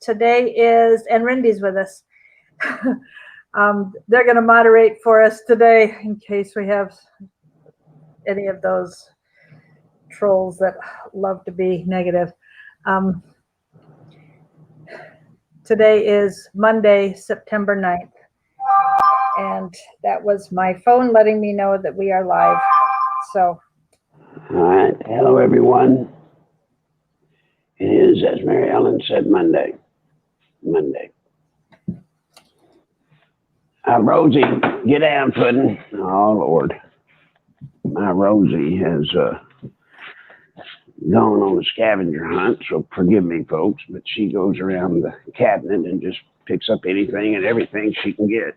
Today is, and Rindy's with us. They're going to moderate for us today in case we have any of those trolls that love to be negative. Today is Monday, September 9th. And that was my phone letting me know that we are live. So. All right. Hello, everyone. It is, as Mary Ellen said, Monday. Rosie, get down, Puddin'. Oh, Lord. My Rosie has gone on a scavenger hunt, so forgive me, folks, but she goes around the cabinet and just picks up anything and everything she can get.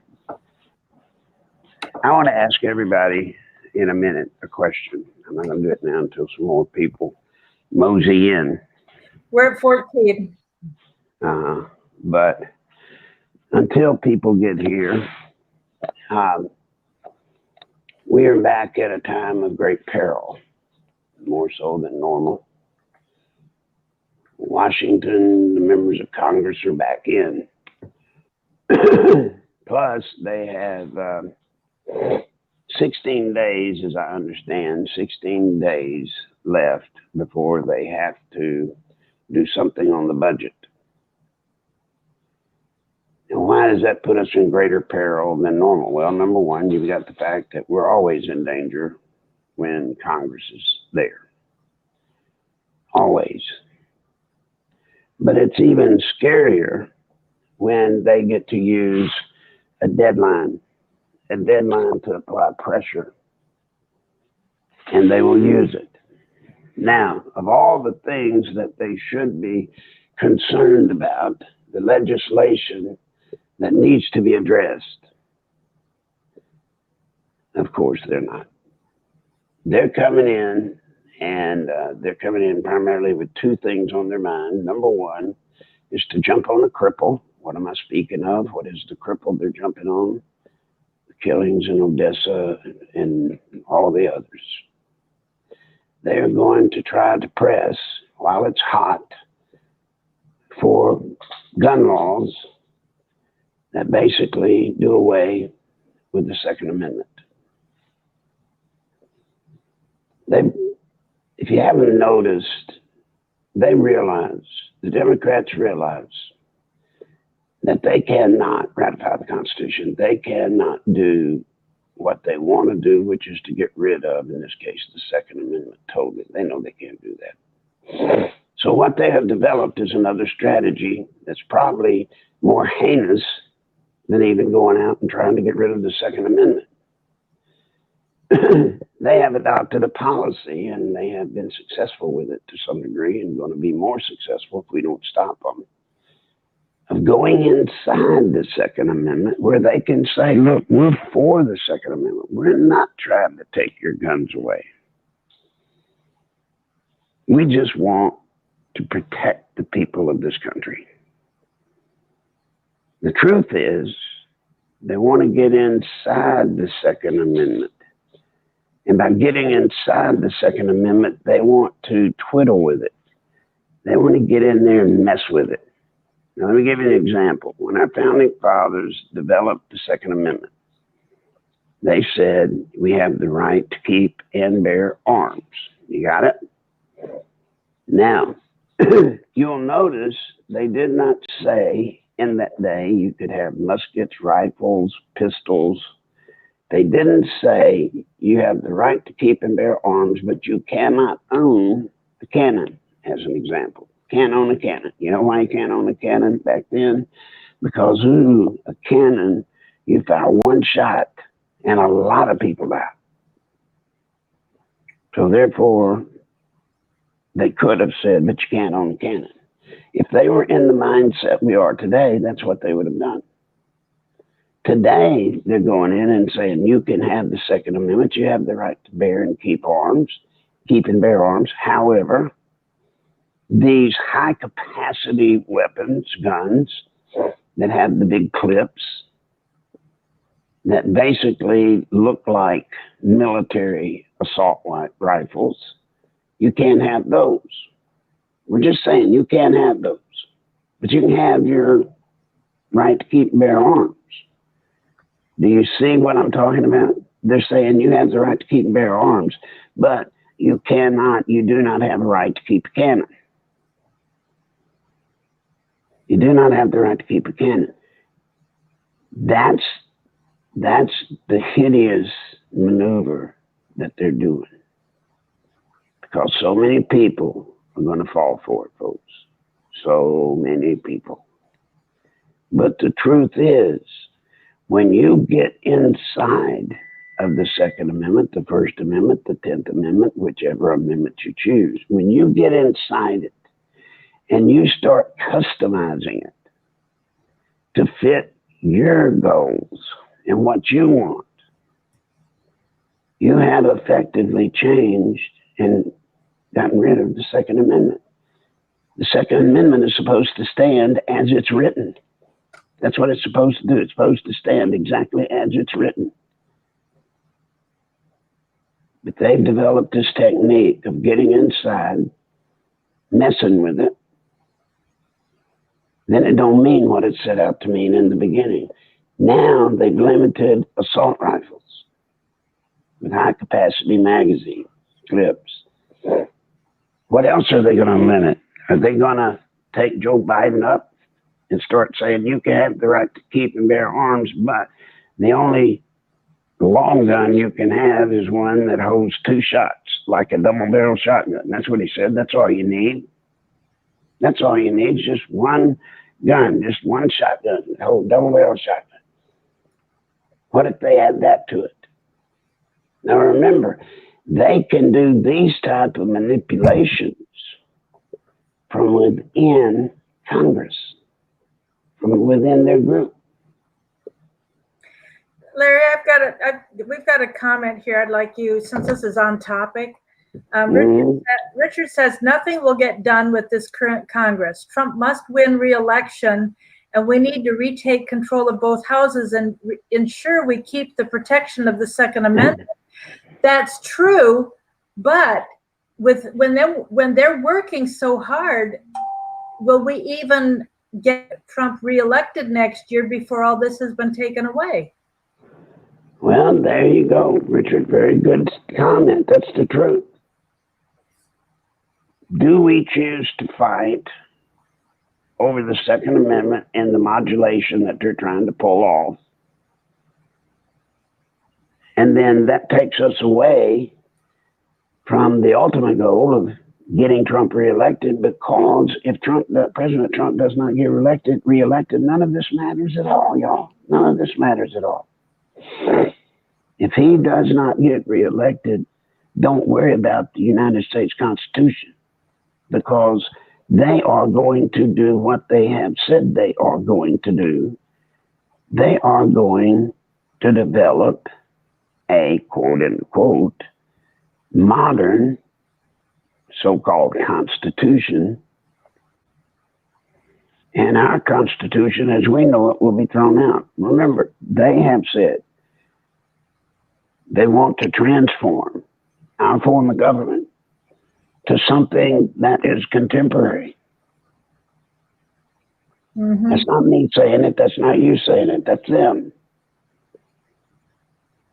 I want to ask everybody in a minute a question. I'm not going to do it now until some more people mosey in. We're at 14. But until people get here, we are back at a time of great peril, more so than normal. Washington, the members of Congress are back in. Plus, they have 16 days, as I understand, 16 days left before they have to do something on the budget. And why does that put us in greater peril than normal? Well, number one, you've got the fact that we're always in danger when Congress is there. Always. But it's even scarier when they get to use a deadline to apply pressure. And they will use it. Now, of all the things that they should be concerned about, the legislation that needs to be addressed, of course, they're not. They're coming in, and they're coming in primarily with two things on their mind. Number one is to jump on a cripple. What am I speaking of? What is the cripple they're jumping on? The killings in Odessa and all the others. They are going to try to press, while it's hot, for gun laws that basically do away with the Second Amendment. If you haven't noticed, the Democrats realize that they cannot ratify the Constitution. They cannot do what they want to do, which is to get rid of, in this case, the Second Amendment totally. They know they can't do that. So what they have developed is another strategy that's probably more heinous than even going out and trying to get rid of the Second Amendment. They have adopted a policy, and they have been successful with it to some degree, and going to be more successful if we don't stop them, of going inside the Second Amendment where they can say, look, we're for the Second Amendment. We're not trying to take your guns away. We just want to protect the people of this country. The truth is, they want to get inside the Second Amendment. And by getting inside the Second Amendment, they want to twiddle with it. They want to get in there and mess with it. Now, let me give you an example. When our founding fathers developed the Second Amendment, they said we have the right to keep and bear arms. You got it? Now, you'll notice they did not say in that day you could have muskets, rifles, pistols. They didn't say you have the right to keep and bear arms, but you cannot own a cannon, as an example. Can't own a cannon. You know why you can't own a cannon back then? Because a cannon, you fire one shot and a lot of people die. So therefore, they could have said, but you can't own a cannon. If they were in the mindset we are today, that's what they would have done. Today, they're going in and saying, you can have the Second Amendment. You have the right to bear and keep and bear arms. However, these high-capacity weapons, guns, that have the big clips, that basically look like military assault rifles, you can't have those. We're just saying you can't have those. But you can have your right to keep and bear arms. Do you see what I'm talking about? They're saying you have the right to keep and bear arms, but you do not have a right to keep a cannon. You do not have the right to keep a cannon. That's the hideous maneuver that they're doing. Because so many people are going to fall for it, folks. So many people. But the truth is, when you get inside of the Second Amendment, the First Amendment, the 10th Amendment, whichever amendment you choose, when you get inside it and you start customizing it to fit your goals and what you want, you have effectively changed and gotten rid of the Second Amendment. The Second Amendment is supposed to stand as it's written. That's what it's supposed to do. It's supposed to stand exactly as it's written. But they've developed this technique of getting inside, messing with it. Then it don't mean what it set out to mean in the beginning. Now they've limited assault rifles with high-capacity magazine clips. What else are they going to limit? Are they going to take Joe Biden up and start saying you can have the right to keep and bear arms, but the only long gun you can have is one that holds 2 shots, like a double-barrel shotgun? That's what he said. That's all you need. That's all you need, just one gun, just one shotgun, a whole double-barrel shotgun. What if they add that to it? Now remember, they can do these type of manipulations from within Congress, from within their group. Larry, we've got a comment here. I'd like you, since this is on topic. Richard says nothing will get done with this current Congress. Trump must win re-election, and we need to retake control of both houses and ensure we keep the protection of the Second Amendment. That's true, but when they're working so hard, will we even get Trump re-elected next year before all this has been taken away? Well, there you go, Richard. Very good comment. That's the truth. Do we choose to fight over the Second Amendment and the modulation that they're trying to pull off? And then that takes us away from the ultimate goal of getting Trump reelected, because if President Trump does not get reelected, none of this matters at all, y'all. None of this matters at all. If he does not get reelected, don't worry about the United States Constitution, because they are going to do what they have said they are going to do. They are going to develop a quote unquote modern so-called constitution, and our constitution as we know it will be thrown out. Remember, they have said they want to transform our form of government to something that is contemporary. Mm-hmm. That's not me saying it. That's not you saying it. That's them.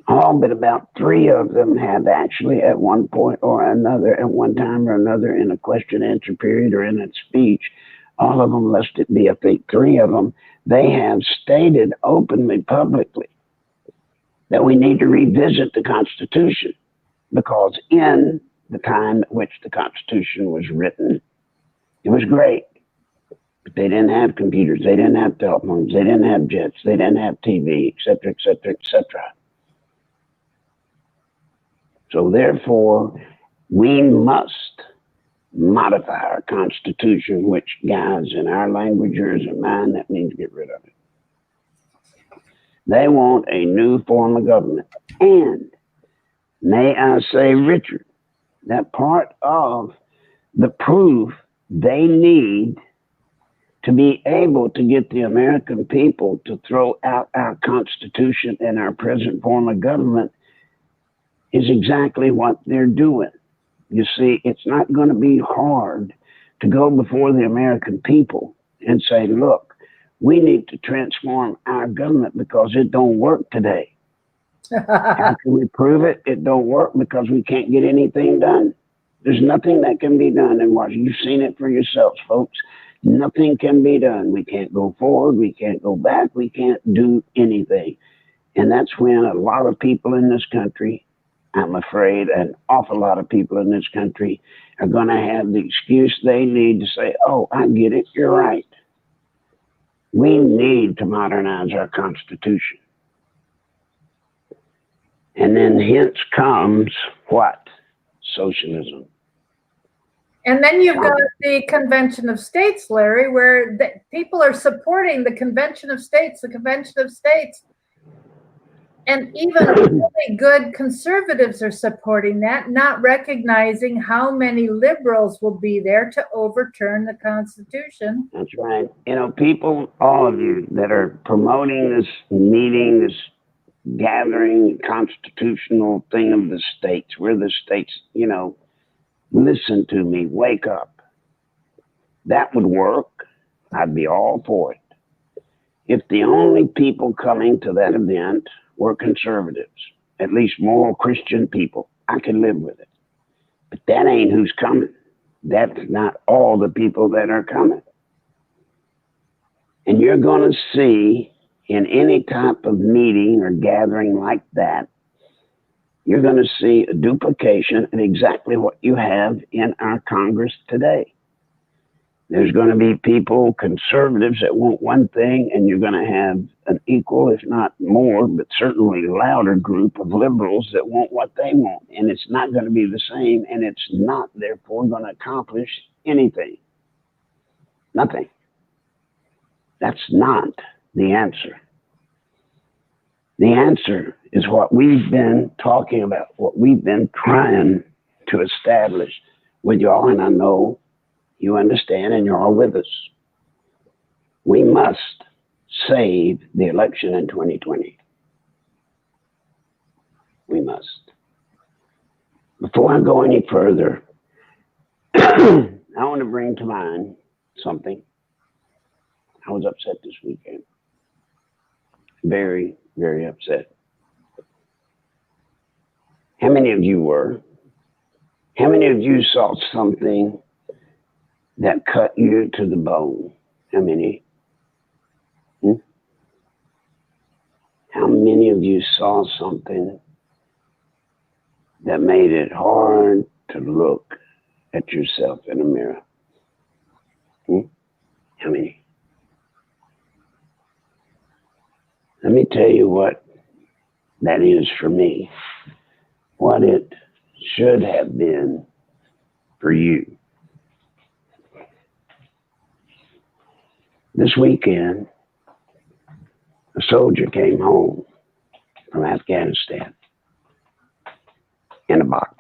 All but about 3 of them have actually at one point or another, at one time or another, in a question answer period or in a speech, all of them, lest it be, I think 3 of them, they have stated openly, publicly, that we need to revisit the Constitution, because in the time at which the Constitution was written, it was great. But they didn't have computers, they didn't have telephones, they didn't have jets, they didn't have TV, etc., etc., etc. So therefore, we must modify our Constitution, which, guys, in our language, yours and mine, that means get rid of it. They want a new form of government. And may I say, Richard, that part of the proof they need to be able to get the American people to throw out our Constitution and our present form of government is exactly what they're doing. You see, it's not going to be hard to go before the American people and say, look, we need to transform our government because it don't work today. How can we prove it? It don't work because we can't get anything done. There's nothing that can be done in Washington. You've seen it for yourselves, folks. Nothing can be done. We can't go forward. We can't go back. We can't do anything. And that's when a lot of people in this country, I'm afraid an awful lot of people in this country are going to have the excuse they need to say, oh, I get it. You're right. We need to modernize our Constitution. And then hence comes what? Socialism. And then you've got the Convention of States, Larry, where people are supporting the Convention of States, And even really good conservatives are supporting that, not recognizing how many liberals will be there to overturn the Constitution. That's right. You know, people, all of you that are promoting this meeting, this gathering, constitutional thing of the states, we're the states, you know, listen to me, wake up. That would work. I'd be all for it. If the only people coming to that event were conservatives, at least moral Christian people, I could live with it. But that ain't who's coming. That's not all the people that are coming. And you're going to see in any type of meeting or gathering like that, you're going to see a duplication of exactly what you have in our Congress today. There's going to be people, conservatives, that want one thing, and you're going to have an equal, if not more, but certainly louder group of liberals that want what they want. And it's not going to be the same, and it's not, therefore, going to accomplish anything. Nothing. That's not the answer. The answer is what we've been talking about, what we've been trying to establish with y'all, and I know you understand and you're all with us. We must save the election in 2020. We must. Before I go any further, I want to bring to mind something. I was upset this weekend. Very, very upset. How many of you were? How many of you saw something that cut you to the bone? How many? How many of you saw something that made it hard to look at yourself in a mirror? How many? Let me tell you what that is for me, what it should have been for you. This weekend, a soldier came home from Afghanistan in a box,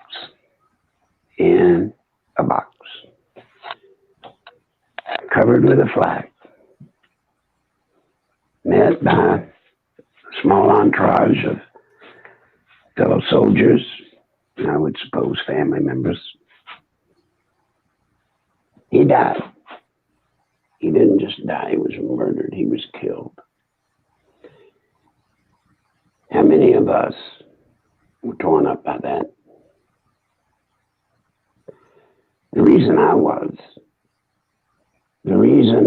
covered with a flag, met by a small entourage of fellow soldiers, I would suppose family members. He died. He didn't just die, he was murdered, he was killed. How many of us were torn up by that? The reason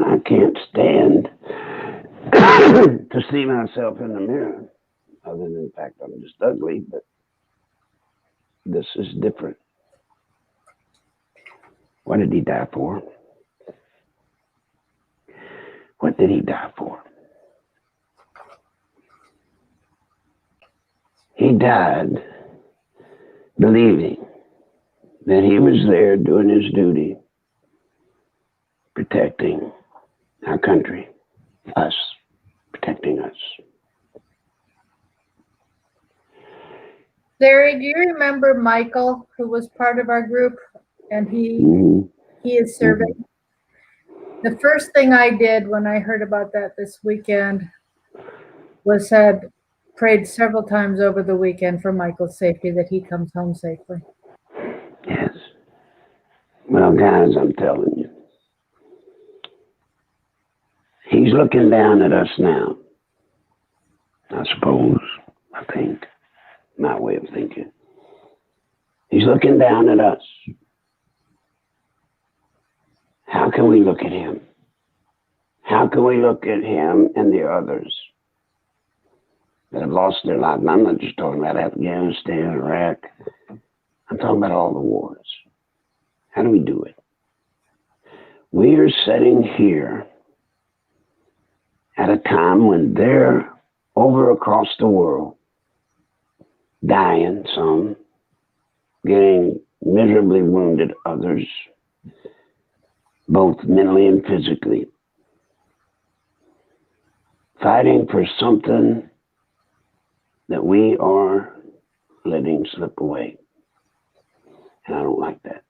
I can't stand to see myself in the mirror, other than the fact I'm just ugly, but this is different. What did he die for? What did he die for? He died believing that he was there doing his duty, protecting our country, us, protecting us. Larry, do you remember Michael, who was part of our group, and he is serving? The first thing I did when I heard about that this weekend was prayed several times over the weekend for Michael's safety, that he comes home safely. Yes. Well, guys, I'm telling you, He's looking down at us now, I suppose, I think, my way of thinking. He's looking down at us. How can we look at him? How can we look at him and the others that have lost their lives? And I'm not just talking about Afghanistan, Iraq. I'm talking about all the wars. How do we do it? We are sitting here at a time when they're over across the world, dying, some, getting miserably wounded, others, both mentally and physically, fighting for something that we are letting slip away. And I don't like that.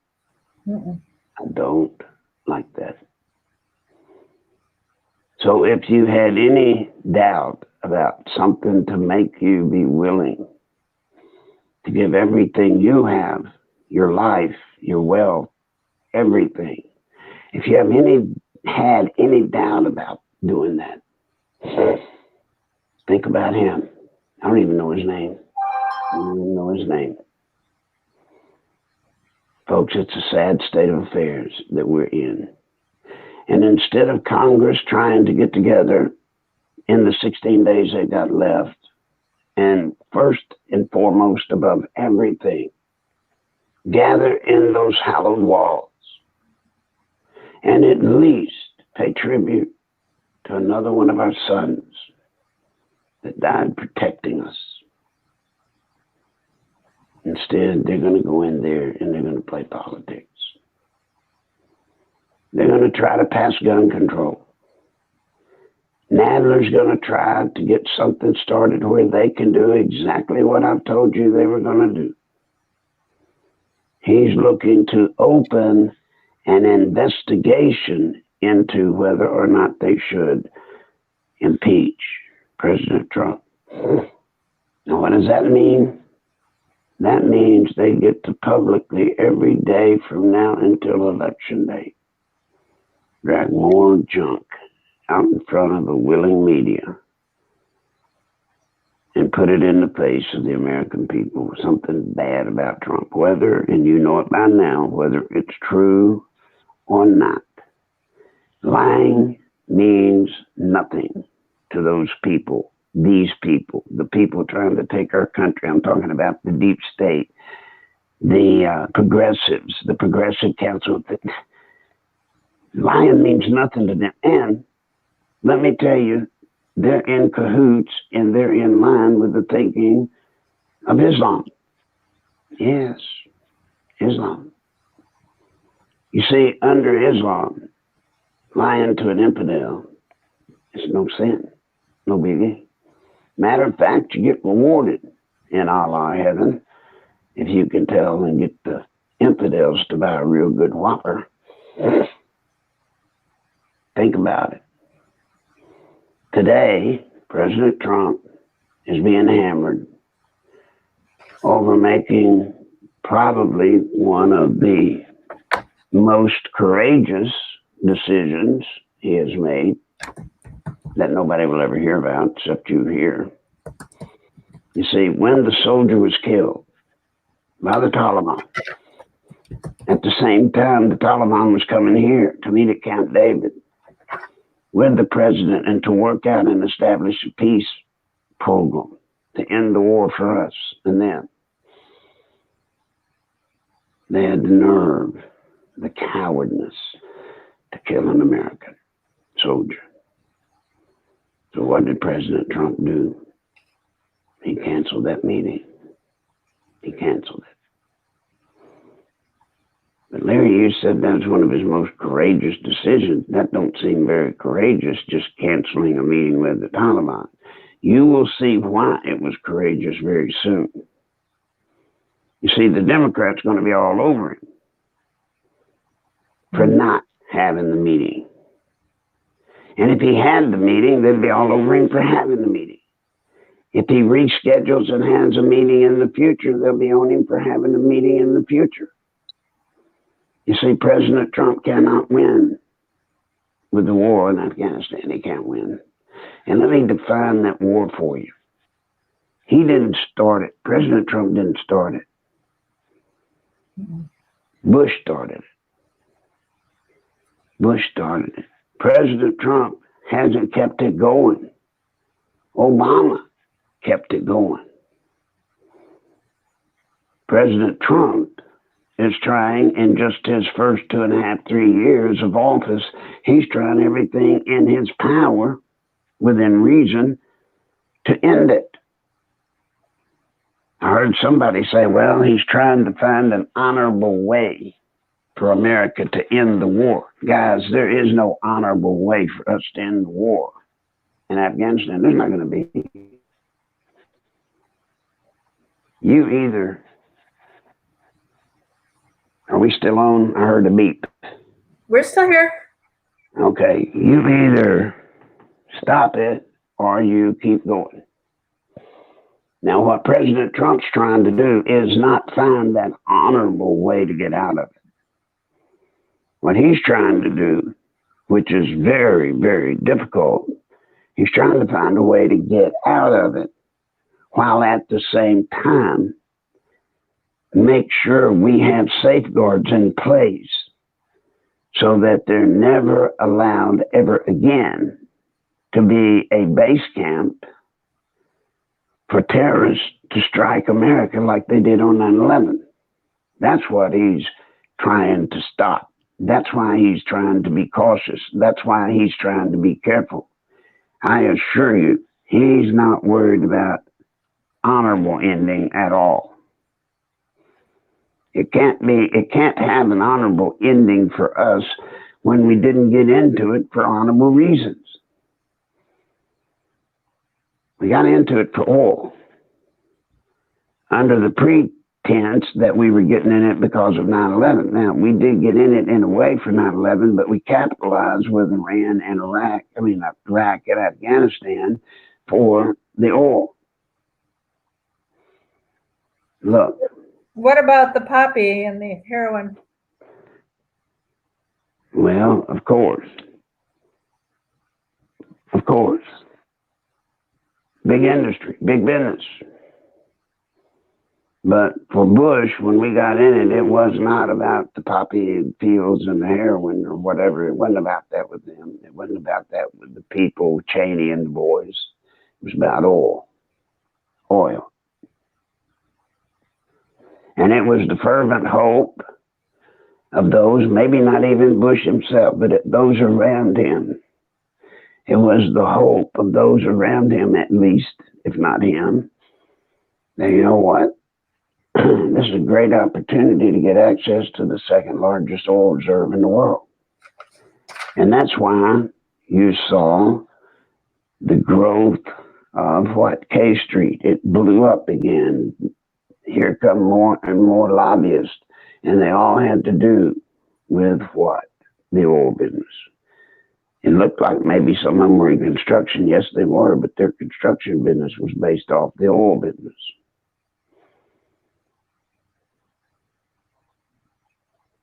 I don't like that. So if you had any doubt about something to make you be willing to give everything you have, your life, your wealth, everything, if you have had any doubt about doing that, think about him. I don't even know his name. I don't even know his name. Folks, it's a sad state of affairs that we're in. And instead of Congress trying to get together in the 16 days they got left, and first and foremost above everything, gather in those hallowed walls and at least pay tribute to another one of our sons that died protecting us. Instead, they're going to go in there and they're going to play politics. They're going to try to pass gun control. Nadler's going to try to get something started where they can do exactly what I've told you they were going to do. He's looking to open an investigation into whether or not they should impeach President Trump. Now, what does that mean? That means they get to publicly every day from now until election day drag more junk out in front of a willing media and put it in the face of the American people, something bad about Trump, whether, and you know it by now, whether it's true or not. Lying means nothing to those people, these people, the people trying to take our country. I'm talking about the deep state, the progressives, the progressive council. Lying means nothing to them. And let me tell you, they're in cahoots and they're in line with the thinking of Islam. Yes, Islam. You see, under Islam, lying to an infidel is no sin, no biggie. Matter of fact, you get rewarded in Allah heaven if you can tell and get the infidels to buy a real good Whopper. Think about it. Today, President Trump is being hammered over making probably one of the most courageous decisions he has made that nobody will ever hear about except you here. You see, when the soldier was killed by the Taliban, at the same time the Taliban was coming here to meet at Camp David with the president and to work out and establish a peace program to end the war for us and them. They had the nerve, the cowardness to kill an American soldier. So what did President Trump do? He canceled that meeting. He canceled it. But Larry, you said that was one of his most courageous decisions. That don't seem very courageous, just canceling a meeting with the Taliban. You will see why it was courageous very soon. You see, the Democrats are going to be all over him for not having the meeting. And if he had the meeting, they'd be all over him for having the meeting. If he reschedules and has a meeting in the future, they'll be on him for having a meeting in the future. You see, President Trump cannot win with the war in Afghanistan. He can't win. And let me define that war for you. He didn't start it. President Trump didn't start it. Bush started it. Bush started it. President Trump hasn't kept it going. Obama kept it going. President Trump is trying, in just his first 2.5, 3 years of office, he's trying everything in his power, within reason, to end it. I heard somebody say, well, he's trying to find an honorable way for America to end the war. Guys, there is no honorable way for us to end the war in Afghanistan. There's not going to be. You either, are we still on? I heard a beep. We're still here. Okay, you either stop it or you keep going. Now, what President Trump's trying to do is not find that honorable way to get out of it. What he's trying to do, which is very, very difficult, he's trying to find a way to get out of it, while at the same time make sure we have safeguards in place so that they're never allowed ever again to be a base camp for terrorists to strike America like they did on 9/11. That's what he's trying to stop. That's why he's trying to be cautious. That's why he's trying to be careful. I assure you, he's not worried about honorable ending at all. It can't have an honorable ending for us when we didn't get into it for honorable reasons. We got into it for oil under the pretense that we were getting in it because of 9/11. Now, we did get in it in a way for 9/11, but we capitalized with Iran and Iraq and Afghanistan for the oil. Look. What about the poppy and the heroin? Well, of course. Of course. Big industry, big business. But for Bush, when we got in it, it was not about the poppy fields and the heroin or whatever. It wasn't about that with them. It wasn't about that with the people, Cheney and the boys. It was about oil. Oil. And it was the fervent hope of those, maybe not even Bush himself, but those around him. It was the hope of those around him, at least, if not him, that, you know what? This is a great opportunity to get access to the second largest oil reserve in the world. And that's why you saw the growth of K Street. It blew up again. Here come more and more lobbyists, and they all had to do with what? The oil business. It looked like maybe some of them were in construction. Yes, they were, but their construction business was based off the oil business.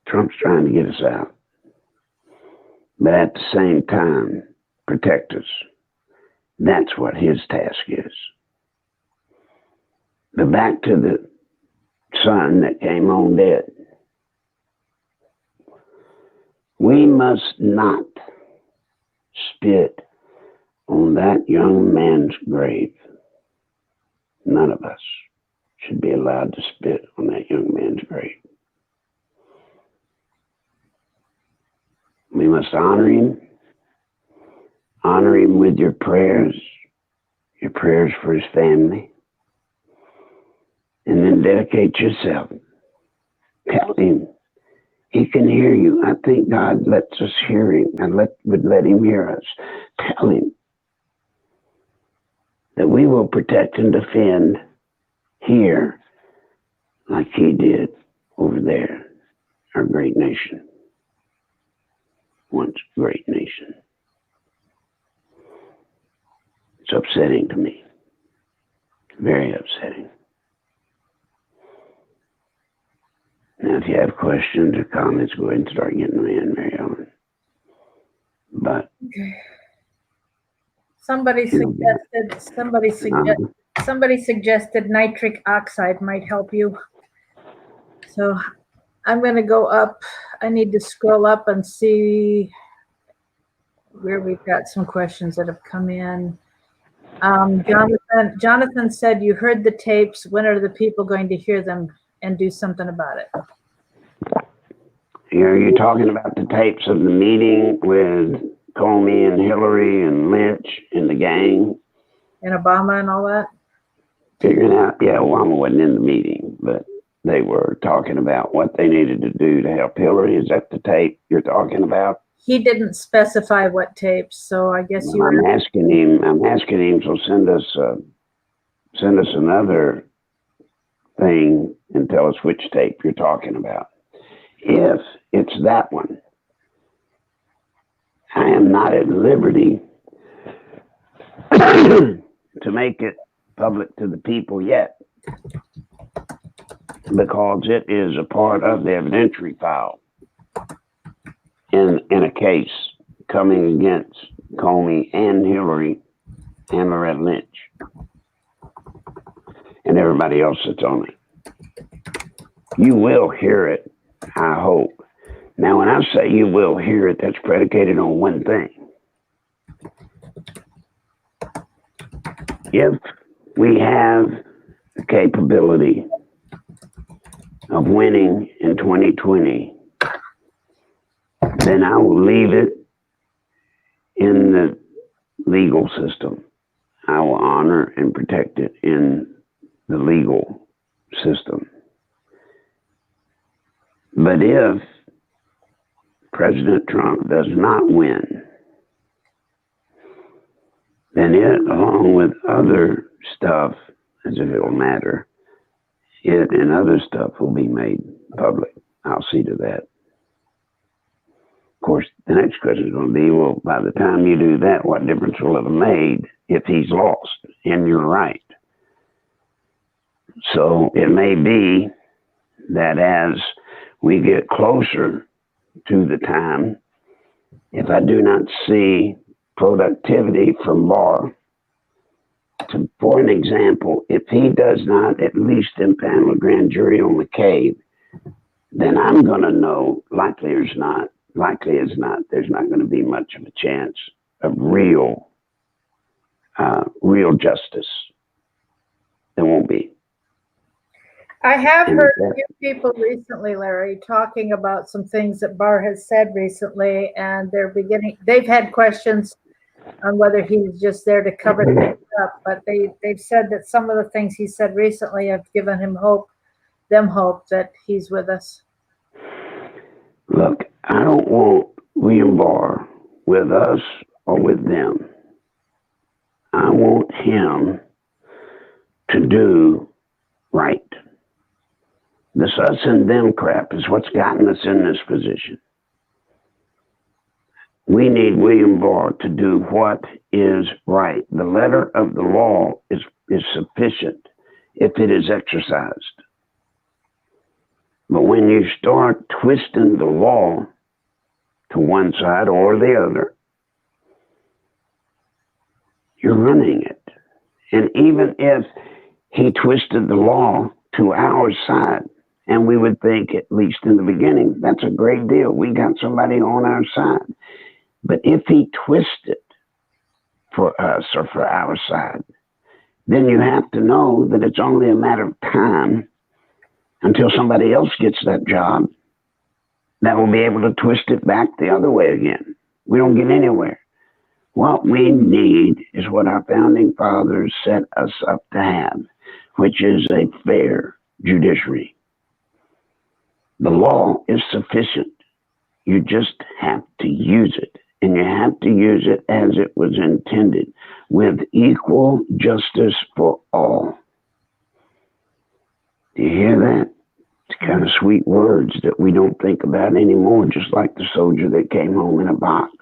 Trump's trying to get us out, but at the same time, protect us. That's what his task is. But back to the son that came home dead. We must not spit on that young man's grave. None of us should be allowed to spit on that young man's grave. We must honor him. Honor him with your prayers for his family. And then dedicate yourself. Tell him. He can hear you. I think God lets us hear him and would let him hear us. Tell him that we will protect and defend here like he did over there, our great nation. Once great nation. It's upsetting to me. Very upsetting. Now, if you have questions or comments, go ahead and start getting them in, Mary Ellen. But Okay. Somebody you know, somebody suggested nitric oxide might help you. So I'm going to go up. I need to scroll up and see where we've got some questions that have come in. Jonathan said you heard the tapes. When are the people going to hear them and do something about it? are you talking about the tapes of the meeting with Comey and Hillary and Lynch and the gang? And Obama and all that? Figuring out, yeah, Obama wasn't in the meeting, but they were talking about what they needed to do to help Hillary. Is that the tape you're talking about? He didn't specify what tapes, so I guess Well, I'm asking him, so send us another thing and tell us which tape you're talking about. If it's that one, I am not at liberty to make it public to the people yet, because it is a part of the evidentiary file in a case coming against Comey and Hillary and Loretta Lynch and everybody else that's on it. You will hear it, I hope. Now, when I say you will hear it, that's predicated on one thing. If we have the capability of winning in 2020, then I will leave it in the legal system. I will honor and protect it in the legal system. But if President Trump does not win, then it, along with other stuff, as if it will matter, it and other stuff will be made public. I'll see to that. Of course, the next question is going to be, well, by the time you do that, what difference will it have made if he's lost? And you're right. So it may be that as we get closer to the time, if I do not see productivity from Barr, for an example, if he does not at least impanel a grand jury on McCabe, then I'm going to know, likely as not, there's not going to be much of a chance of real justice. There won't be. I have heard a few people recently, Larry, talking about some things that Barr has said recently, and they've had questions on whether he's just there to cover things up, but they've said that some of the things he said recently have given him hope that he's with us. Look, I don't want William Barr with us or with them. I want him to do right. This us and them crap is what's gotten us in this position. We need William Barr to do what is right. The letter of the law is sufficient if it is exercised. But when you start twisting the law to one side or the other, you're running it. And even if he twisted the law to our side, and we would think, at least in the beginning, that's a great deal. We got somebody on our side. But if he twisted for us or for our side, then you have to know that it's only a matter of time until somebody else gets that job that will be able to twist it back the other way again. We don't get anywhere. What we need is what our founding fathers set us up to have, which is a fair judiciary. The law is sufficient. You just have to use it. And you have to use it as it was intended, with equal justice for all. Do you hear that? It's kind of sweet words that we don't think about anymore, just like the soldier that came home in a box.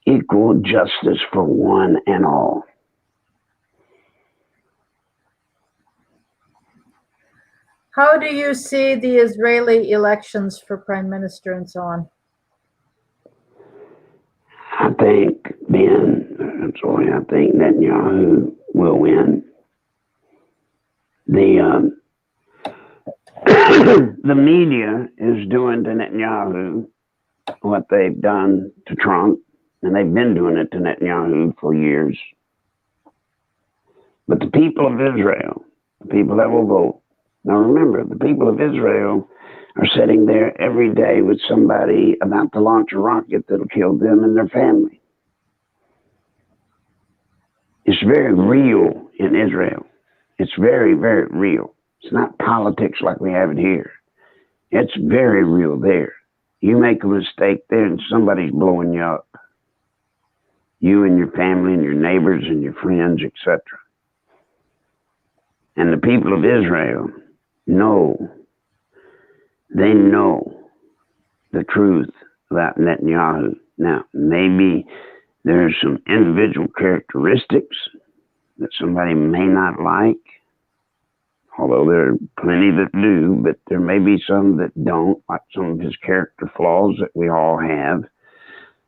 Equal justice for one and all. How do you see the Israeli elections for prime minister and so on? I think, I think Netanyahu will win. The the media is doing to Netanyahu what they've done to Trump, and they've been doing it to Netanyahu for years. But the people of Israel, the people that will vote, now remember, the people of Israel are sitting there every day with somebody about to launch a rocket that'll kill them and their family. It's very real in Israel. It's very, very real. It's not politics like we have it here. It's very real there. You make a mistake there and somebody's blowing you up. You and your family and your neighbors and your friends, etc. And the people of Israel know, they know the truth about Netanyahu. Now, maybe there's some individual characteristics that somebody may not like, although there are plenty that do, but there may be some that don't, like some of his character flaws that we all have.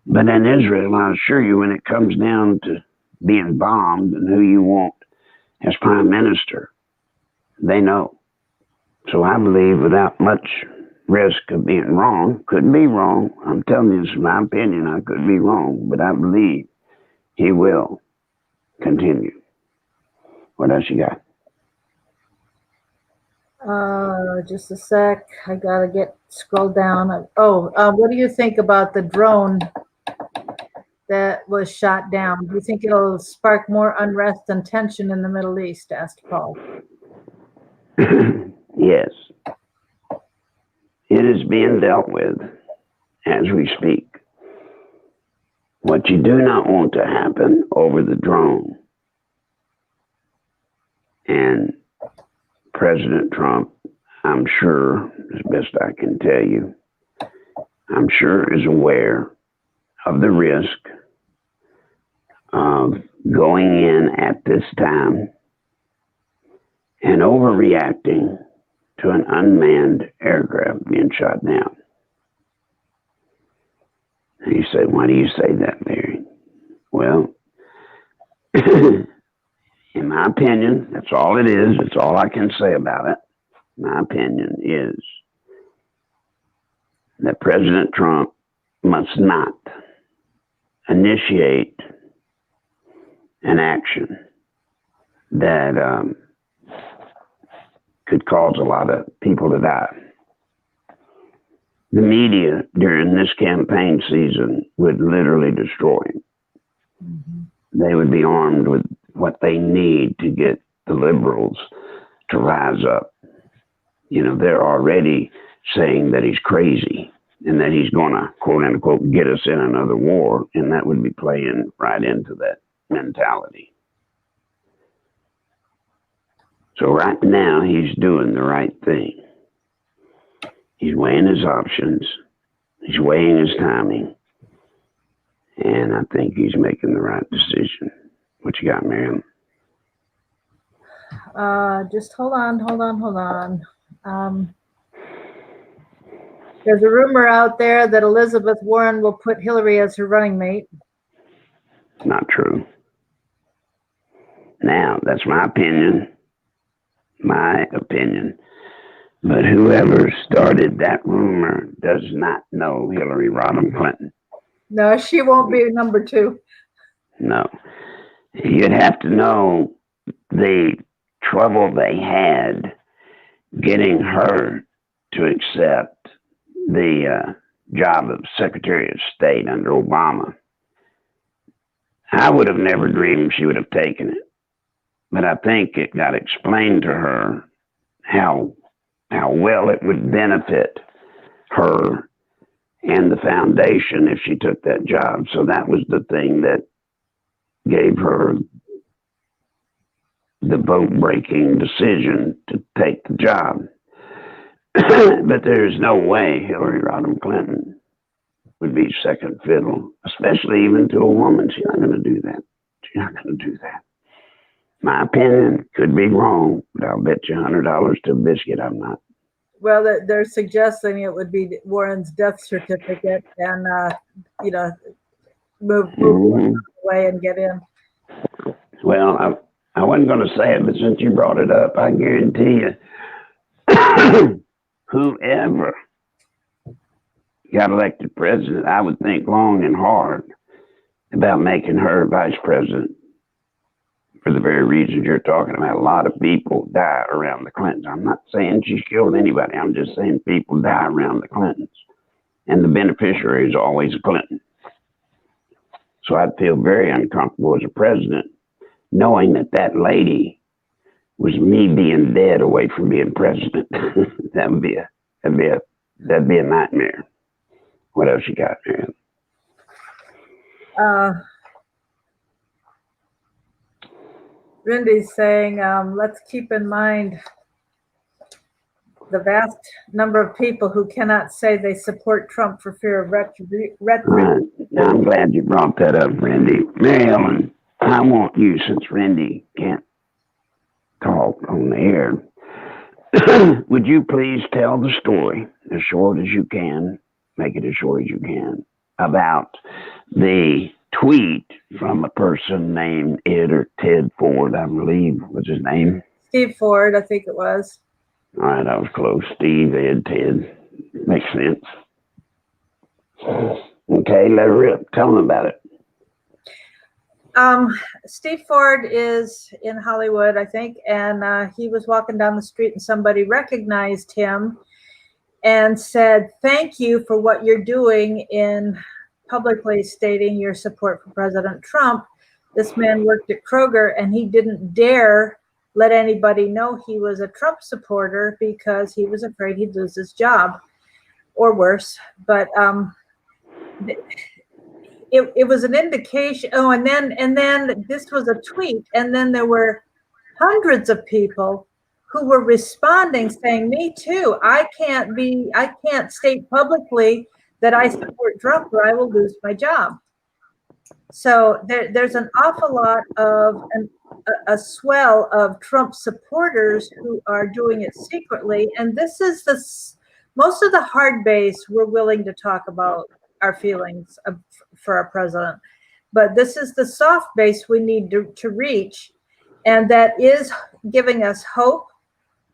But in Israel, I assure you, when it comes down to being bombed and who you want as prime minister, they know. So I believe without much risk of being wrong, could be wrong, I'm telling you, this is my opinion, I could be wrong, but I believe he will continue. What else you got? Just a sec. I gotta scroll down. What do you think about the drone that was shot down? Do you think it'll spark more unrest and tension in the Middle East? Asked Paul. Yes. It is being dealt with as we speak. What you do not want to happen over the drone, and President Trump, I'm sure, as best I can tell you, I'm sure is aware of the risk of going in at this time and overreacting to an unmanned aircraft being shot down. And you say, why do you say that, Larry? Well, in my opinion, that's all it is. It's all I can say about it. My opinion is that President Trump must not initiate an action that could cause a lot of people to die. The media during this campaign season would literally destroy him. Mm-hmm. They would be armed with what they need to get the liberals to rise up. You know, they're already saying that he's crazy and that he's going to, quote unquote, get us in another war. And that would be playing right into that mentality. So right now, he's doing the right thing. He's weighing his options. He's weighing his timing. And I think he's making the right decision. What you got, Miriam? Just hold on. There's a rumor out there that Elizabeth Warren will put Hillary as her running mate. Not true. Now, that's my opinion. But whoever started that rumor does not know Hillary Rodham Clinton. No, she won't be number 2. No. You'd have to know the trouble they had getting her to accept the job of Secretary of State under Obama. I would have never dreamed she would have taken it. But I think it got explained to her how well it would benefit her and the foundation if she took that job. So that was the thing that gave her the vote-breaking decision to take the job. But there's no way Hillary Rodham Clinton would be second fiddle, especially even to a woman. She's not going to do that. My opinion could be wrong, but I'll bet you $100 to a biscuit I'm not. Well, they're suggesting it would be Warren's death certificate, and move Mhm. away and get in. Well, I wasn't going to say it, but since you brought it up, I guarantee you, whoever got elected president, I would think long and hard about making her vice president for the very reasons you're talking about. A lot of people die around the Clintons. I'm not saying she's killed anybody. I'm just saying people die around the Clintons. And the beneficiary is always a Clinton. So I'd feel very uncomfortable as a president knowing that that lady was me being dead away from being president. that'd be a nightmare. What else you got there? Rindy's saying, let's keep in mind the vast number of people who cannot say they support Trump for fear of retribution. I'm glad you brought that up, Randy. Mary Ellen, I want you, since Randy can't talk on the air, would you please tell the story as short as you can, make it as short as you can, about the tweet from a person named Ed or Ted Ford, I believe was his name. Steve Ford, I think it was. All right, I was close. Steve, Ed, Ted. Makes sense. Okay, let her rip. Tell them about it. Steve Ford is in Hollywood, I think, and he was walking down the street and somebody recognized him and said, "Thank you for what you're doing in publicly stating your support for President Trump." This man worked at Kroger and he didn't dare let anybody know he was a Trump supporter because he was afraid he'd lose his job or worse. But it was an indication. Oh, and then this was a tweet, and then there were hundreds of people who were responding saying, "Me too. I can't state publicly that I support Trump or I will lose my job." So there's an awful lot of a swell of Trump supporters who are doing it secretly. And this is most of the hard base we're willing to talk about our feelings for our president. But this is the soft base we need to reach. And that is giving us hope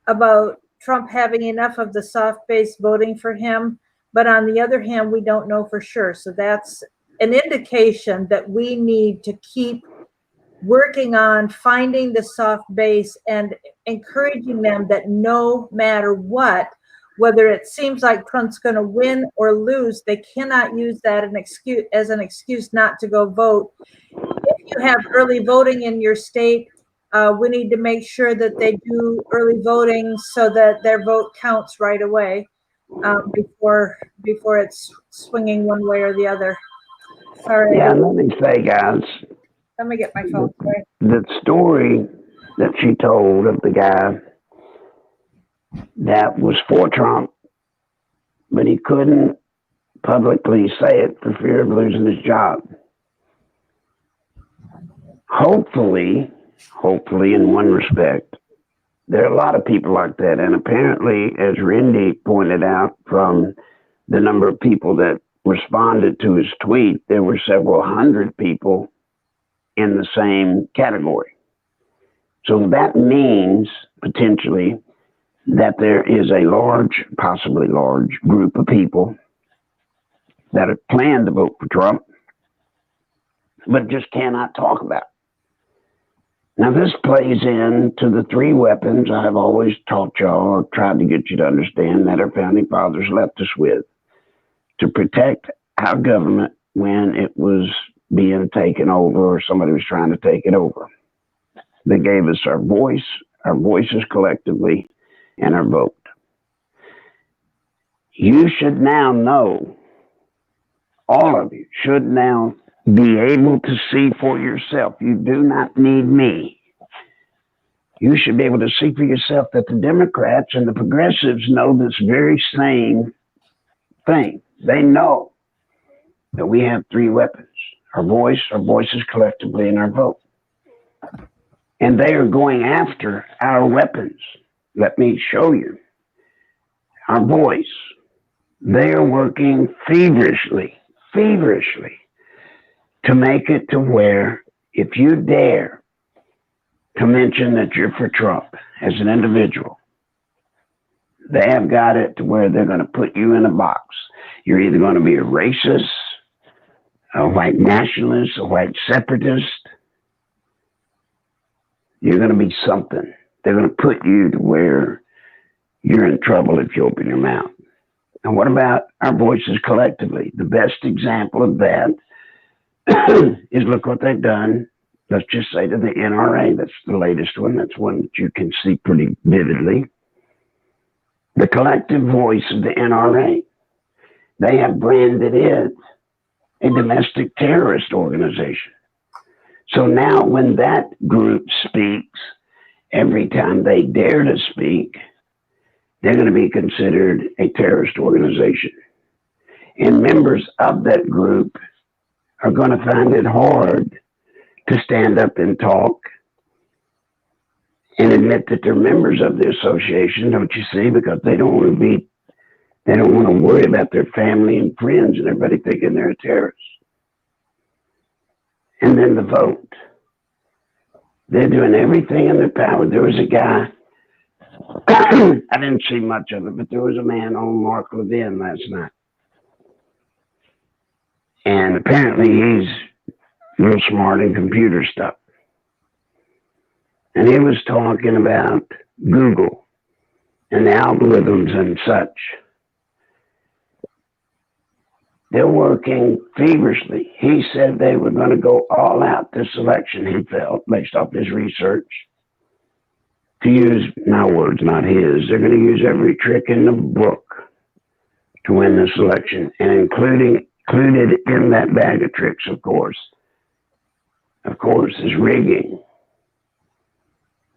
about Trump having enough of the soft base voting for him. But on the other hand, we don't know for sure. So that's an indication that we need to keep working on finding the soft base and encouraging them that no matter what, whether it seems like Trump's going to win or lose, they cannot use that as an excuse not to go vote. If you have early voting in your state, we need to make sure that they do early voting so that their vote counts right away before it's swinging one way or the other. Sorry. Yeah, let me say, guys, Let me get my phone. Sorry. the story that she told of the guy that was for Trump, but he couldn't publicly say it for fear of losing his job. Hopefully, in one respect, there are a lot of people like that. And apparently, as Rindy pointed out from the number of people that responded to his tweet, there were several hundred people in the same category. So that means potentially that there is a large, possibly large group of people that have planned to vote for Trump, but just cannot talk about it. Now, this plays into the three weapons I've always taught y'all, or tried to get you to understand, that our founding fathers left us with to protect our government when it was being taken over or somebody was trying to take it over. They gave us our voices collectively, and our vote. You should now know, all of you should now be able to see for yourself. You do not need me. You should be able to see for yourself that the Democrats and the progressives know this very same thing. They know that we have three weapons: our voices collectively, and our vote. And they are going after our weapons. Let me show you. Our voice. They are working feverishly to make it to where if you dare to mention that you're for Trump as an individual, they have got it to where they're going to put you in a box. You're either going to be a racist, a white nationalist, a white separatist. You're going to be something. They're going to put you to where you're in trouble if you open your mouth. And what about our voices collectively? The best example of that is look what they've done. Let's just say to the NRA, that's the latest one. That's one that you can see pretty vividly. The collective voice of the NRA. They have branded it a domestic terrorist organization. So now when that group speaks, every time they dare to speak, they're going to be considered a terrorist organization. And members of that group are going to find it hard to stand up and talk and admit that they're members of the association, don't you see? Because they don't want to worry about their family and friends and everybody thinking they're a terrorist. And then the vote. They're doing everything in their power. There was a guy, I didn't see much of it, but there was a man on Mark Levin last night. And apparently he's real smart in computer stuff. And he was talking about Google and the algorithms and such. They're working feverishly. He said they were going to go all out this election, he felt, based off his research, to use my words, not his. They're going to use every trick in the book to win this election, and included in that bag of tricks, of course, is rigging,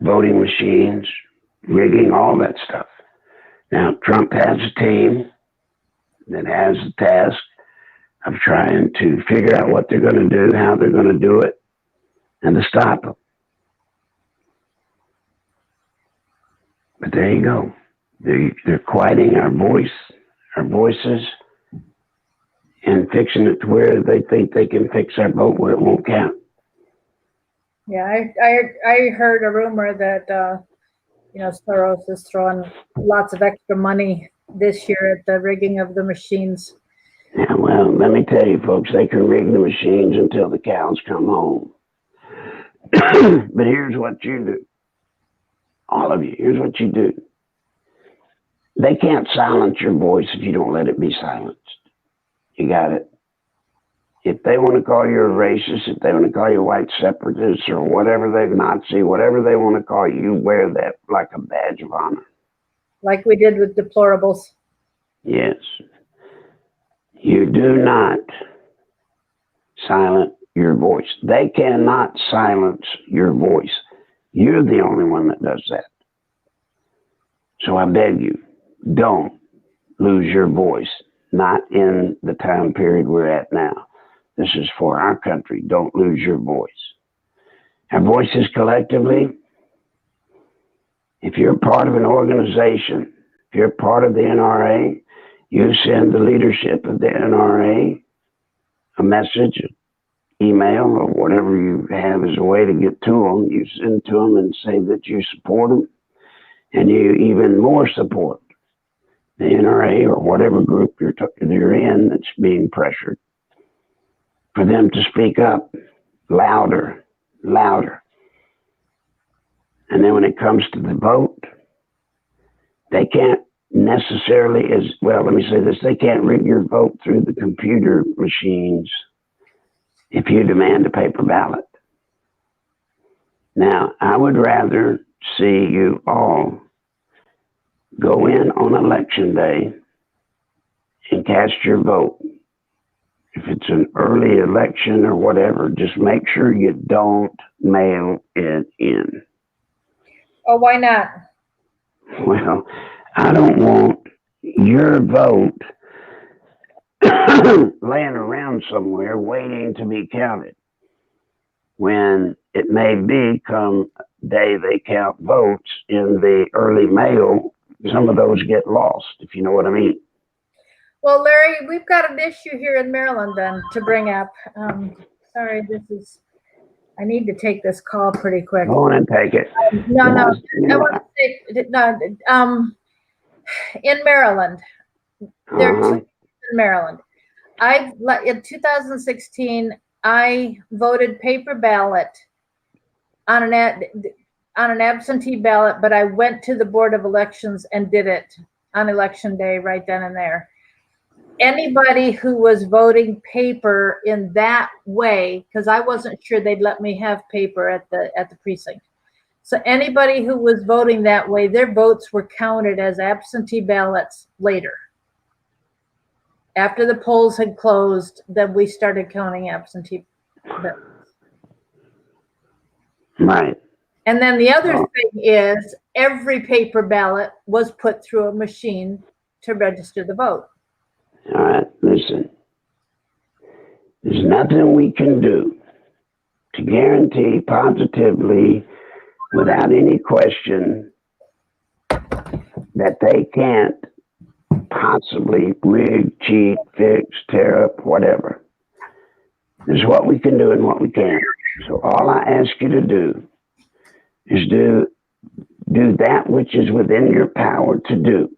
voting machines, rigging, all that stuff. Now, Trump has a team that has the task of trying to figure out what they're going to do, how they're going to do it, and to stop them. But there you go. They're quieting our voices, and fixing it to where they think they can fix our vote where it won't count. Yeah, I heard a rumor that Soros is throwing lots of extra money this year at the rigging of the machines. Yeah, well, let me tell you, folks, they can rig the machines until the cows come home. But here's what you do. All of you, here's what you do. They can't silence your voice if you don't let it be silenced. You got it? If they want to call you a racist, if they want to call you a white separatist or whatever they Nazi, whatever they want to call you, you wear that like a badge of honor. Like we did with deplorables. Yes. You do not silence your voice. They cannot silence your voice. You're the only one that does that. So I beg you, don't lose your voice. Not in the time period we're at now. This is for our country. Don't lose your voice. Our voices collectively, if you're part of an organization, if you're part of the NRA, you send the leadership of the NRA a message, email, or whatever you have as a way to get to them. You send to them and say that you support them, and you even more support the NRA or whatever group you're in that's being pressured, for them to speak up louder. And then when it comes to the vote, they can't necessarily, let me say this, they can't rig your vote through the computer machines if you demand a paper ballot. Now, I would rather see you all go in on election day and cast your vote. If it's an early election or whatever, just make sure you don't mail it in. Oh, why not? Well, I don't want your vote laying around somewhere waiting to be counted. When it may be come day they count votes in the early mail, some of those get lost, if you know what I mean. Well, Larry, we've got an issue here in Maryland then to bring up. Sorry, I need to take this call pretty quick. Go on and take it. No, I want to say, no, in Maryland, there are two in Maryland. In 2016, I voted paper ballot on an absentee ballot, but I went to the Board of Elections and did it on election day right then and there. Anybody who was voting paper in that way, because I wasn't sure they'd let me have paper at the precinct. So anybody who was voting that way, their votes were counted as absentee ballots later. After the polls had closed, then we started counting absentee ballots. Right. And then the other thing is every paper ballot was put through a machine to register the vote. All right, listen. There's nothing we can do to guarantee positively, without any question, that they can't possibly rig, cheat, fix, tear up, whatever. There's what we can do and what we can't. So all I ask you to do is do that which is within your power to do.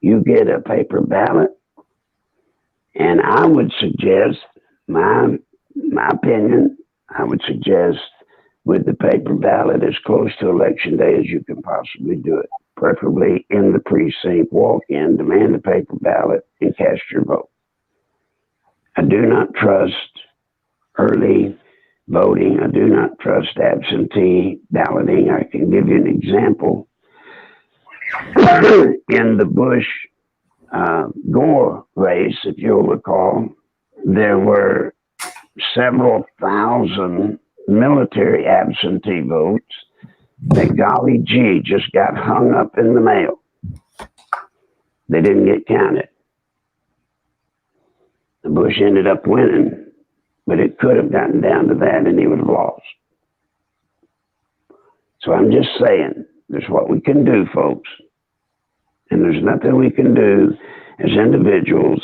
You get a paper ballot, and I would suggest, my opinion, I would suggest with the paper ballot as close to election day as you can possibly do it. Preferably in the precinct, walk in, demand a paper ballot, and cast your vote. I do not trust early voting. I do not trust absentee balloting. I can give you an example. In the Bush Gore race, if you'll recall, there were several thousand military absentee votes that, golly gee, just got hung up in the mail. They didn't get counted. The Bush ended up winning, but it could have gotten down to that and he would have lost. So I'm just saying, there's what we can do, folks. And there's nothing we can do as individuals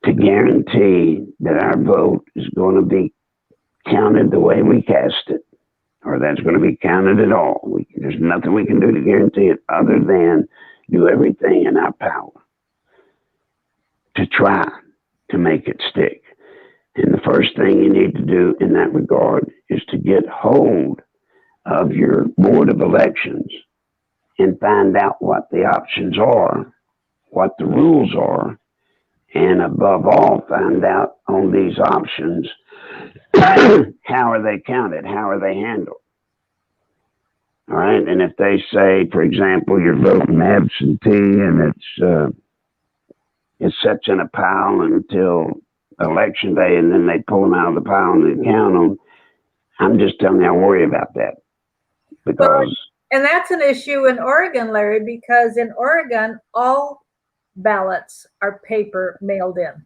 to guarantee that our vote is going to be counted the way we cast it, or that's going to be counted at all. There's nothing we can do to guarantee it other than do everything in our power to try to make it stick. And the first thing you need to do in that regard is to get hold of your Board of Elections and find out what the options are, what the rules are, and above all, find out on these options, how are they counted? How are they handled? All right. And if they say, for example, you're voting absentee and it sits in a pile until election day and then they pull them out of the pile and they count them, I'm just telling you, I worry about that. Because and that's an issue in Oregon, Larry, because in Oregon, all ballots are paper mailed in.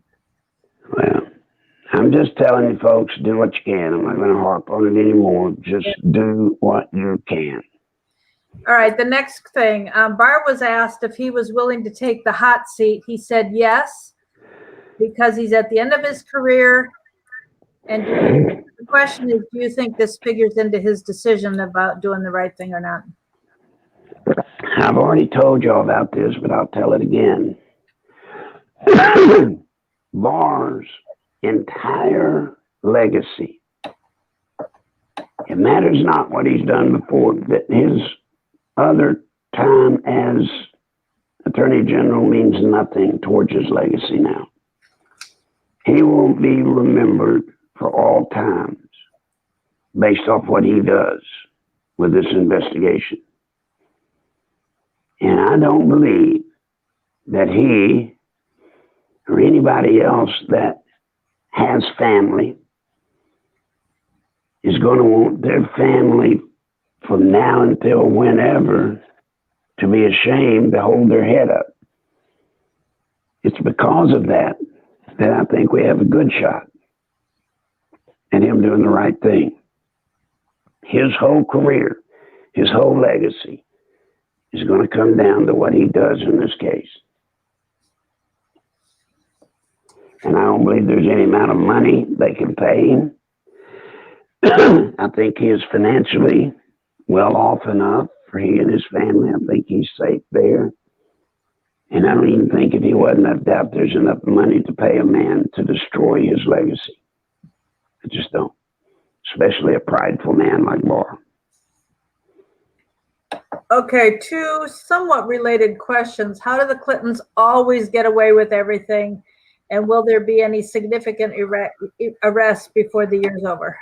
Well, I'm just telling you, folks, do what you can. I'm not going to harp on it anymore. Just do what you can. All right. The next thing, Bar was asked if he was willing to take the hot seat. He said yes, because he's at the end of his career. And the question is, do you think this figures into his decision about doing the right thing or not? I've already told you all about this, but I'll tell it again. Barr's entire legacy, it matters not what he's done before, that his other time as Attorney General means nothing towards his legacy now. He will be remembered for all times based off what he does with this investigation. And I don't believe that he or anybody else that has family is going to want their family from now until whenever to be ashamed to hold their head up. It's because of that that I think we have a good shot at him doing the right thing. His whole career, his whole legacy is going to come down to what he does in this case. And I don't believe there's any amount of money they can pay him I think he is financially well off enough for he and his family. I think he's safe there. And I don't even think if he wasn't, I doubt there's enough money to pay a man to destroy his legacy. I just don't. Especially a prideful man like Barr. Okay, two somewhat related questions. How do the Clintons always get away with everything? And will there be any significant arrests before the year's over?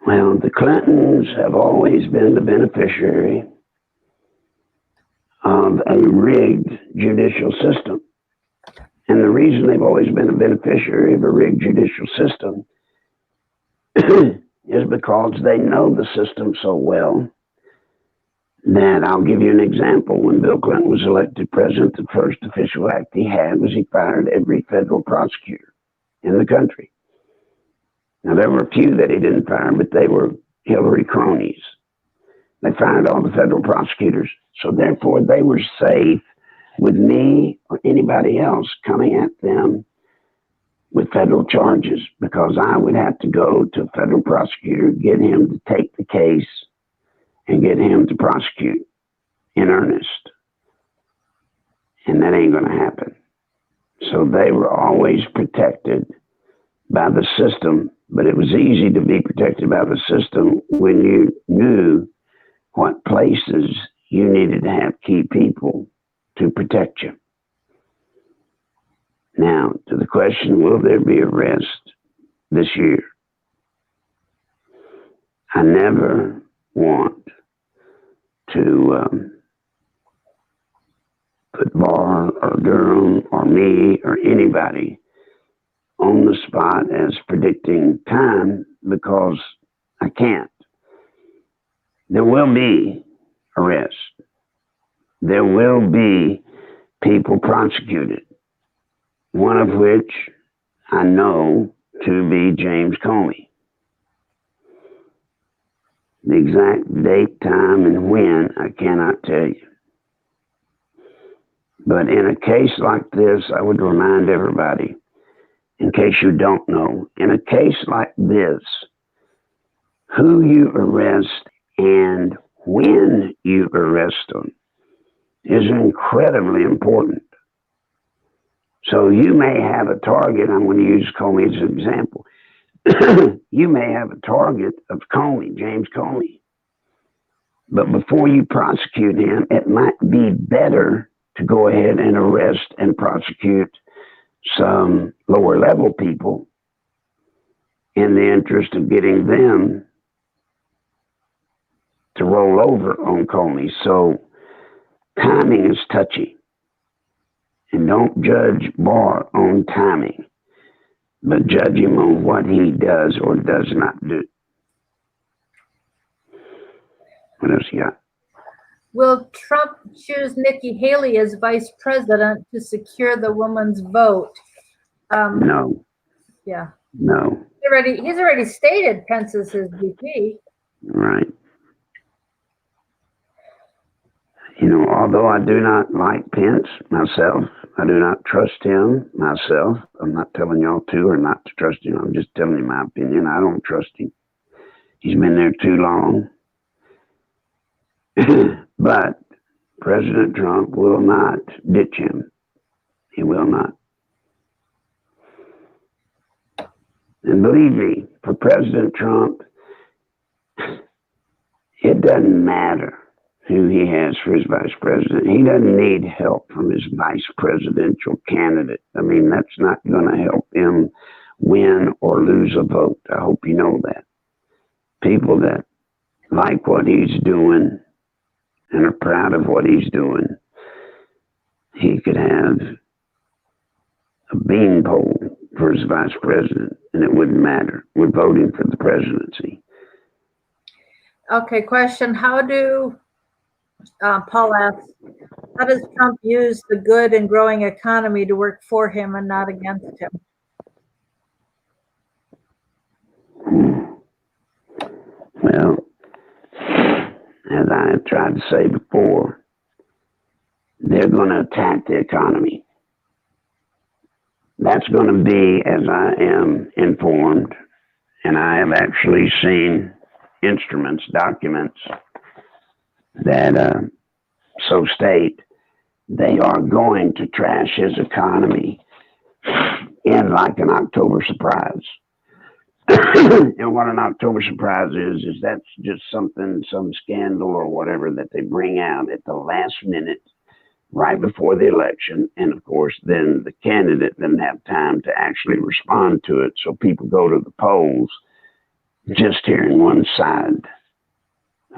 Well, the Clintons have always been the beneficiary of a rigged judicial system. And the reason they've always been a beneficiary of a rigged judicial system is because they know the system so well that I'll give you an example. When Bill Clinton was elected president, the first official act he had was he fired every federal prosecutor in the country. Now, there were a few that he didn't fire, but they were Hillary cronies. They fired all the federal prosecutors, so therefore they were safe with me or anybody else coming at them with federal charges, because I would have to go to a federal prosecutor, get him to take the case, and get him to prosecute in earnest. And that ain't going to happen. So they were always protected by the system, but it was easy to be protected by the system when you knew what places you needed to have key people to protect you. Now, to the question, will there be arrest this year? I never want to put Barr or Durham or me or anybody on the spot as predicting time, because I can't. There will be arrests. There will be people prosecuted, one of which I know to be James Comey. The exact date, time, and when, I cannot tell you. But in a case like this, I would remind everybody, in case you don't know, in a case like this, who you arrest and when you arrest them is incredibly important. So you may have a target. I'm going to use Comey as an example. You may have a target of Comey, James Comey. But before you prosecute him, it might be better to go ahead and arrest and prosecute some lower level people in the interest of getting them to roll over on Comey. So timing is touchy. And don't judge Barr on timing, but judge him on what he does or does not do. What else you got? Will Trump choose Nikki Haley as vice president to secure the woman's vote? No. Yeah. No. He's already stated Pence is his VP. Right. You know, although I do not like Pence myself, I do not trust him myself. I'm not telling y'all to or not to trust him. I'm just telling you my opinion. I don't trust him. He's been there too long. But President Trump will not ditch him. He will not. And believe me, for President Trump, it doesn't matter who he has for his vice president. He doesn't need help from his vice presidential candidate. I mean, that's not going to help him win or lose a vote. I hope you know that. People that like what he's doing and are proud of what he's doing, he could have a beanpole for his vice president, and it wouldn't matter. We're voting for the presidency. Okay, question. How do, Paul asks, how does Trump use the good and growing economy to work for him and not against him? Well, as I have tried to say before, they're going to attack the economy. That's going to be, as I am informed, and I have actually seen instruments, documents that so state they are going to trash his economy in like an October surprise. And what an October surprise is that's just something, some scandal or whatever that they bring out at the last minute, right before the election. And of course, then the candidate doesn't have time to actually respond to it. So people go to the polls just hearing one side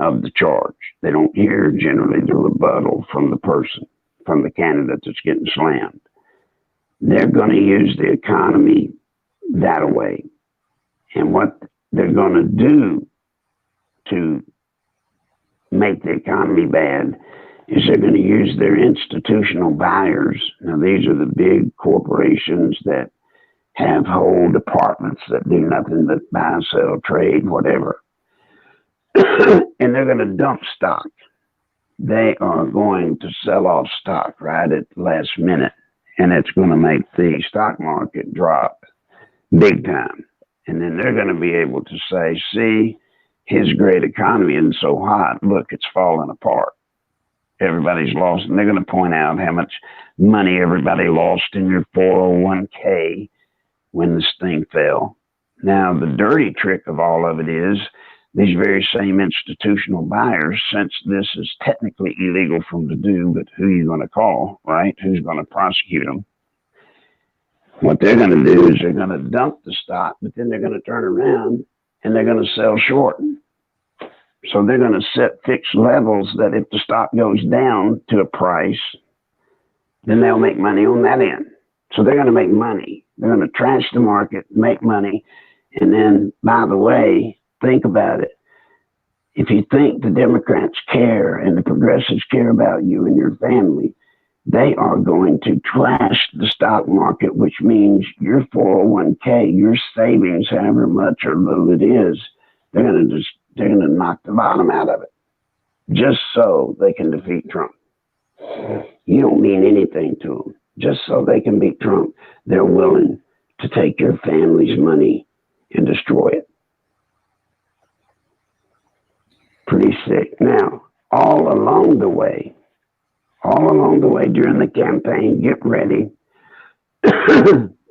of the charge. They don't hear generally the rebuttal from the person, from the candidate that's getting slammed. They're going to use the economy that way. And what they're going to do to make the economy bad is they're going to use their institutional buyers. Now, these are the big corporations that have whole departments that do nothing but buy, sell, trade, whatever. And they're going to dump stock. They are going to sell off stock right at the last minute. And it's going to make the stock market drop big time. And then they're going to be able to say, see, his great economy isn't so hot. Look, it's falling apart. Everybody's lost. And they're going to point out how much money everybody lost in your 401k when this thing fell. Now, the dirty trick of all of it is these very same institutional buyers, since this is technically illegal for them to do, but who are you going to call, right? Who's going to prosecute them? What they're going to do is they're going to dump the stock, but then they're going to turn around and they're going to sell short. So they're going to set fixed levels that if the stock goes down to a price, then they'll make money on that end. So they're going to make money. They're going to trash the market, make money. And then, by the way, think about it. If you think the Democrats care and the progressives care about you and your family, they are going to trash the stock market, which means your 401k, your savings, however much or little it is, they're going to knock the bottom out of it just so they can defeat Trump. You don't mean anything to them. Just so they can beat Trump, they're willing to take your family's money and destroy it. Pretty sick. Now, all along the way during the campaign, get ready.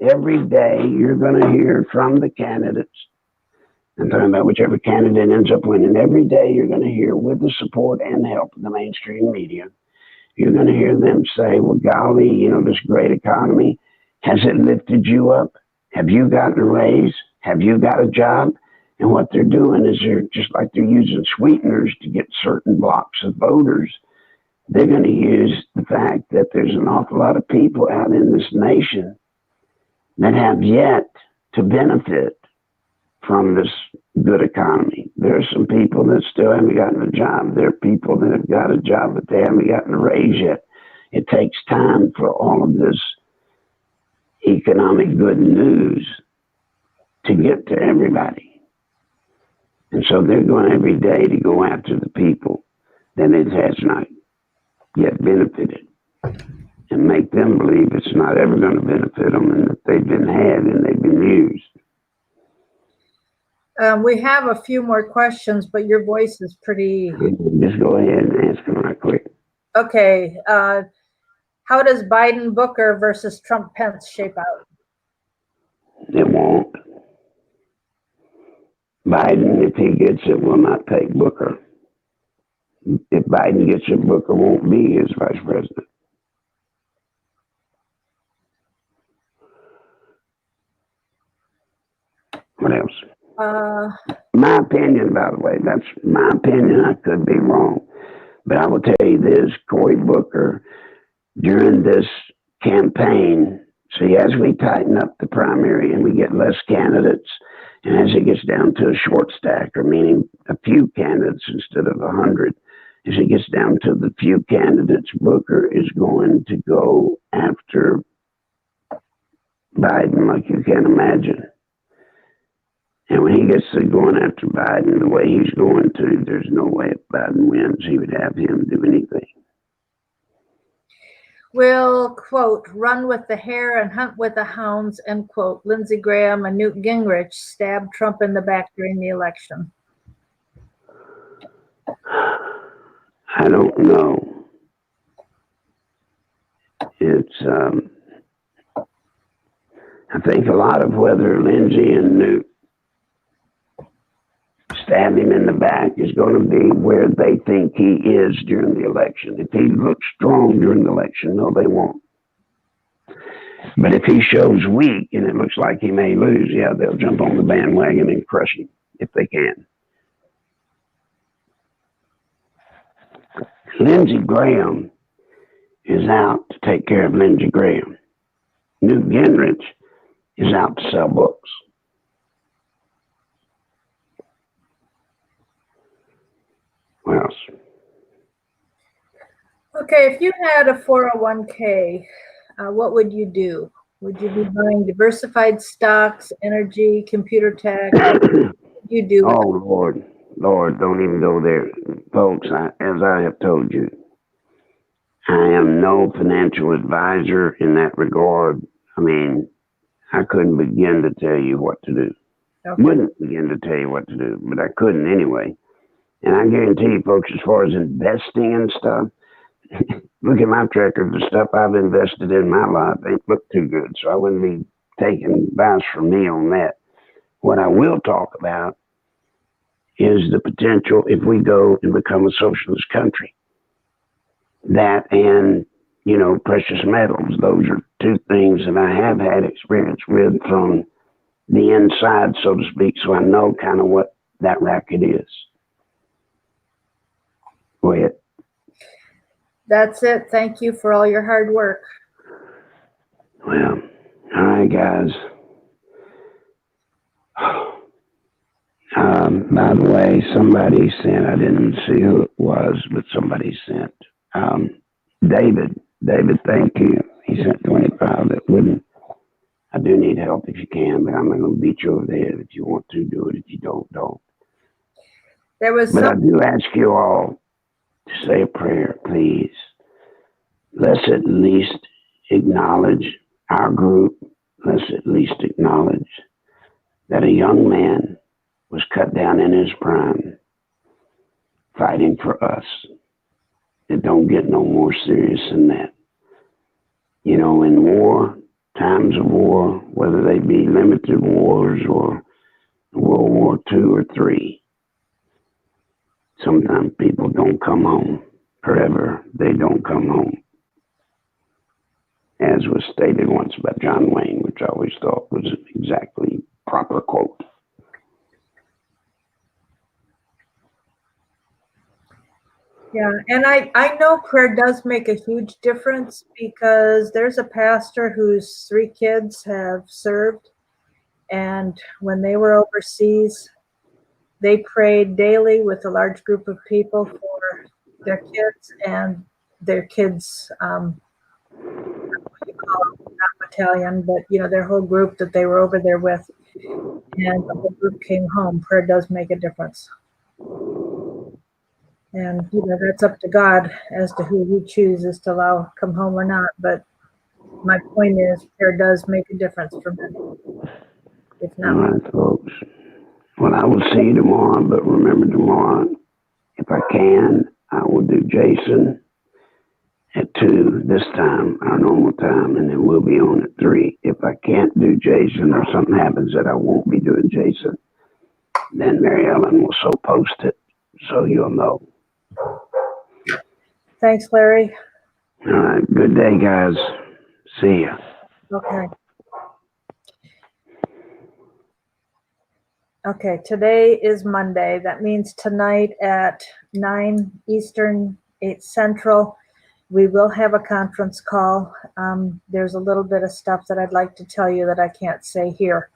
Every day you're going to hear from the candidates. I'm talking about whichever candidate ends up winning. Every day you're going to hear, with the support and help of the mainstream media, you're going to hear them say, well, golly, you know, this great economy, has it lifted you up? Have you gotten a raise? Have you got a job? And what they're doing is they're just like they're using sweeteners to get certain blocks of voters. They're going to use the fact that there's an awful lot of people out in this nation that have yet to benefit from this good economy. There are some people that still haven't gotten a job. There are people that have got a job, but they haven't gotten a raise yet. It takes time for all of this economic good news to get to everybody. And so they're going every day to go after the people that it has not yet benefited and make them believe it's not ever going to benefit them and that they've been had and they've been used. We have a few more questions, but your voice is pretty... Just go ahead and ask them right quick. Okay. How does Biden-Booker versus Trump-Pence shape out? It won't. Biden, if he gets it, will not take Booker. If Biden gets it, Booker won't be his vice president. What else? My opinion, by the way, that's my opinion. I could be wrong. But I will tell you this, Cory Booker, during this campaign, see, as we tighten up the primary and we get less candidates, and as it gets down to a short stack, or meaning a few candidates instead of 100, as it gets down to the few candidates, Booker is going to go after Biden like you can't imagine. And when he gets to going after Biden the way he's going to, there's no way if Biden wins, he would have him do anything. will, quote, run with the hare and hunt with the hounds, end quote. Lindsey Graham and Newt Gingrich stabbed Trump in the back during the election. I don't know. It's, I think a lot of whether Lindsey and Newt stab him in the back is going to be where they think he is during the election. If he looks strong during the election, no, they won't. But if he shows weak and it looks like he may lose, yeah, they'll jump on the bandwagon and crush him if they can. Lindsey Graham is out to take care of Lindsey Graham. Newt Gingrich is out to sell books. What else? Okay, if you had a 401k, what would you do? Would you be buying diversified stocks, energy, computer tech? What would you do? Oh, Lord, don't even go there. Folks, as I have told you, I am no financial advisor in that regard. I mean, I couldn't begin to tell you what to do. Okay. Wouldn't begin to tell you what to do, but I couldn't anyway. And I guarantee you, folks, as far as investing and stuff, look at my record. The stuff I've invested in my life ain't looked too good, so I wouldn't be taking advice from me on that. What I will talk about is the potential if we go and become a socialist country. That and, you know, precious metals. Those are two things that I have had experience with from the inside, so to speak, so I know kind of what that racket is. Go ahead. That's it. Thank you for all your hard work. Well, all right, guys. By the way, somebody sent, I didn't see who it was, but somebody sent, David, thank you. He sent 25. That wouldn't, I do need help if you can, but I'm not going to beat you over the head. If you want to, do it. If you don't, don't. There was But I do ask you all to say a prayer, please. Let's at least acknowledge our group. Let's at least acknowledge that a young man was cut down in his prime fighting for us. It don't get no more serious than that. You know, in war, times of war, whether they be limited wars or World War II or III, sometimes people don't come home. Forever, they don't come home. As was stated once by John Wayne, which I always thought was an exactly proper quote. Yeah, and I know prayer does make a huge difference because there's a pastor whose 3 kids have served, and when they were overseas, they prayed daily with a large group of people for their kids and their kids, what you call it, not battalion, but you know, their whole group that they were over there with, and the whole group came home. Prayer does make a difference. And, you know, that's up to God as to who he chooses to allow come home or not. But my point is, prayer does make a difference for many. If All not, right, folks. Well, I will see you tomorrow, but remember tomorrow, if I can, I will do Jason at 2 this time, our normal time, and then we'll be on at 3. If I can't do Jason or something happens that I won't be doing Jason, then Mary Ellen will so post it so you'll know. thanks, Larry. All right. Good day, guys. See ya. Okay. Okay, today is Monday. That means tonight at 9 Eastern, 8 Central, we will have a conference call. There's a little bit of stuff that I'd like to tell you that I can't say here.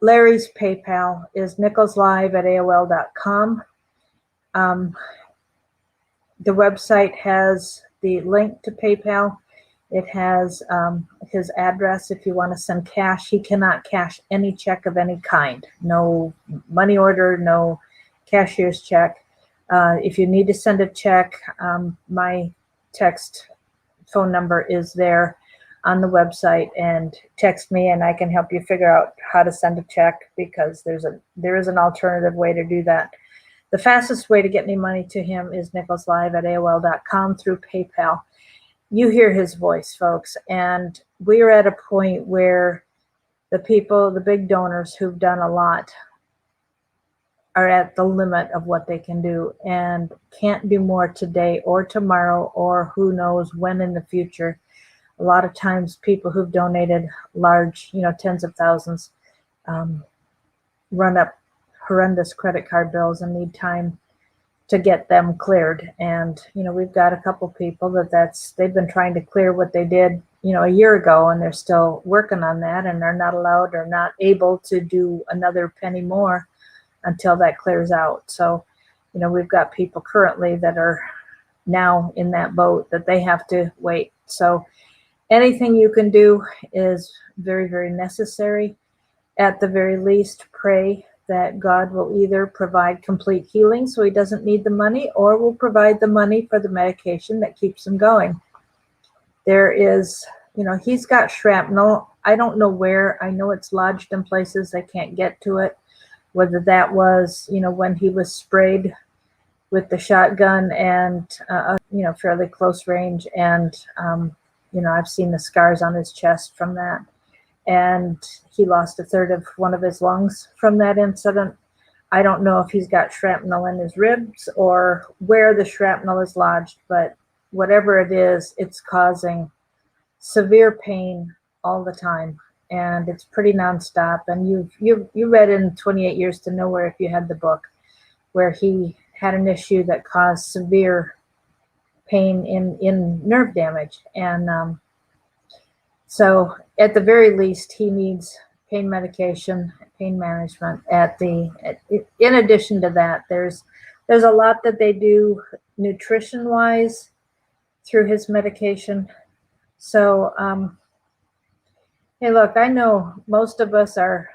Larry's PayPal is nicholslive@aol.com. The website has the link to PayPal. It has his address if you want to send cash. He cannot cash any check of any kind. No money order, no cashier's check. If you need to send a check, my text phone number is there on the website, and text me and I can help you figure out how to send a check, because there is an alternative way to do that. The fastest way to get any money to him is nicholslive@aol.com through PayPal. You hear his voice, folks, and we're at a point where the people, the big donors who've done a lot, are at the limit of what they can do and can't do more today or tomorrow or who knows when in the future. A lot of times people who've donated large, tens of thousands, run up horrendous credit card bills and need time to get them cleared. And, we've got a couple people they've been trying to clear what they did, a year ago, and they're still working on that, and they're not allowed or not able to do another penny more until that clears out. So, we've got people currently that are now in that boat that they have to wait. So anything you can do is very, very necessary. At the very least, pray that God will either provide complete healing so he doesn't need the money, or will provide the money for the medication that keeps him going. There is, he's got shrapnel. I don't know where. I know it's lodged in places they can't get to it. Whether that was, when he was sprayed with the shotgun and, fairly close range. And, I've seen the scars on his chest from that. And he lost a third of one of his lungs from that incident. I don't know if he's got shrapnel in his ribs or where the shrapnel is lodged, but whatever it is, it's causing severe pain all the time. And it's pretty nonstop. And you read in 28 Years to Nowhere, if you had the book, where he had an issue that caused severe pain in nerve damage. And so at the very least, he needs pain medication, pain management. In addition to that, there's a lot that they do nutrition-wise through his medication. So, hey, look, I know most of us are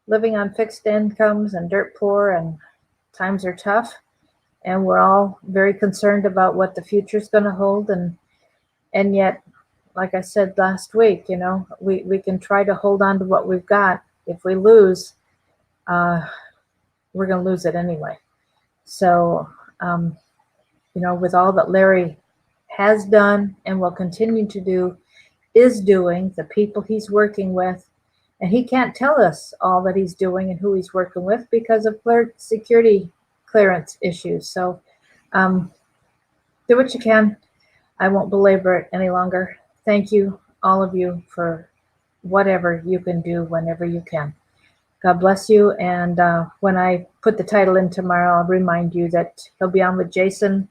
living on fixed incomes and dirt poor, and times are tough, and we're all very concerned about what the future is going to hold. And yet, like I said last week, we can try to hold on to what we've got. If we lose, we're going to lose it anyway. So, with all that Larry has done and will continue to do, is doing, the people he's working with, and he can't tell us all that he's doing and who he's working with because of security clearance issues. So do what you can. I won't belabor it any longer. Thank you, all of you, for whatever you can do whenever you can. God bless you. And when I put the title in tomorrow, I'll remind you that he'll be on with Jason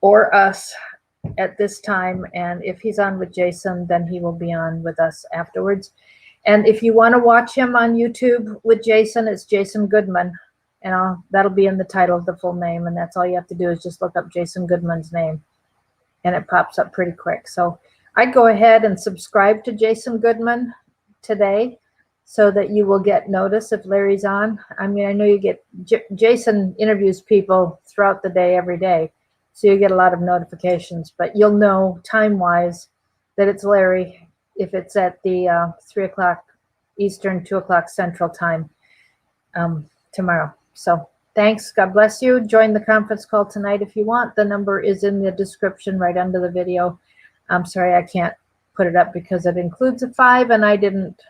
or us at this time. And if he's on with Jason, then he will be on with us afterwards. And if you want to watch him on YouTube with Jason, it's Jason Goodman. And that'll be in the title of the full name. And that's all you have to do is just look up Jason Goodman's name. And it pops up pretty quick. So I'd go ahead and subscribe to Jason Goodman today so that you will get notice if Larry's on. I mean, I know you get, Jason interviews people throughout the day, every day. So you get a lot of notifications, but you'll know time-wise that it's Larry if it's at the 3 o'clock Eastern, 2 o'clock Central time tomorrow. So thanks. God bless you. Join the conference call tonight if you want. The number is in the description right under the video. I'm sorry I can't put it up because it includes a 5, and I didn't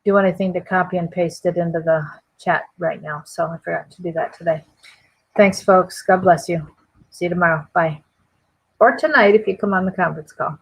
do anything to copy and paste it into the chat right now. So I forgot to do that today. Thanks, folks. God bless you. See you tomorrow. Bye. Or tonight if you come on the conference call.